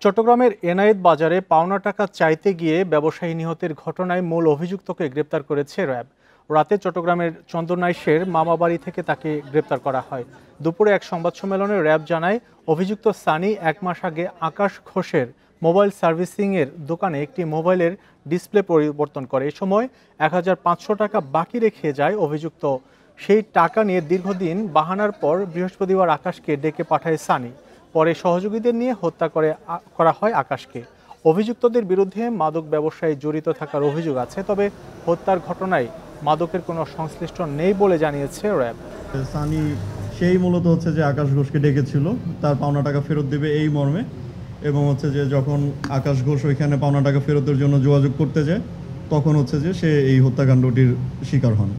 চট্টগ্রামের এনায়েত বাজারে পাওনা টাকা চাইতে গিয়ে ব্যবসায়ী নিহতের ঘটনায় মূল অভিযুক্তকে গ্রেপ্তার করেছে র্যাব। রাতে চট্টগ্রামের চন্দনাইশের মামাবাড়ি থেকে তাকে গ্রেপ্তার করা হয়। দুপুরে এক সংবাদ সম্মেলনে র্যাব জানায়, অভিযুক্ত সানি 1 মাস আগে আকাশ ঘোষের মোবাইল সার্ভিসিংয়ের দোকানে একটি মোবাইলের ডিসপ্লে পরিবর্তন করে। এ সময় 1500 টাকা বাকি রেখে যায় অভিযুক্ত। সেই টাকা নিয়ে দীর্ঘদিন বাহানার পর বৃহস্পতিবার আকাশকে ডেকে পাঠায় সানি। পরে সহযোগীদের নিয়ে হত্যা করা হয় আকাশকে। অভিযুক্তদের বিরুদ্ধে মাদক ব্যবসায় জড়িত থাকার অভিযোগ আছে, তবে হত্যার ঘটনায় মাদকের কোনো সংশ্লিষ্ট নেই বলে জানিয়েছে র্যাব। সানি সেই মূলত হচ্ছে যে আকাশ ঘোষকে ডেকেছিল তার পাওনা টাকা ফেরত দেবে এই মর্মে, এবং হচ্ছে যে যখন আকাশ ঘোষ ওইখানে পাওনা টাকা ফেরতের জন্য যোগাযোগ করতে যায় তখন হচ্ছে যে সে এই হত্যাকাণ্ডটির শিকার হন।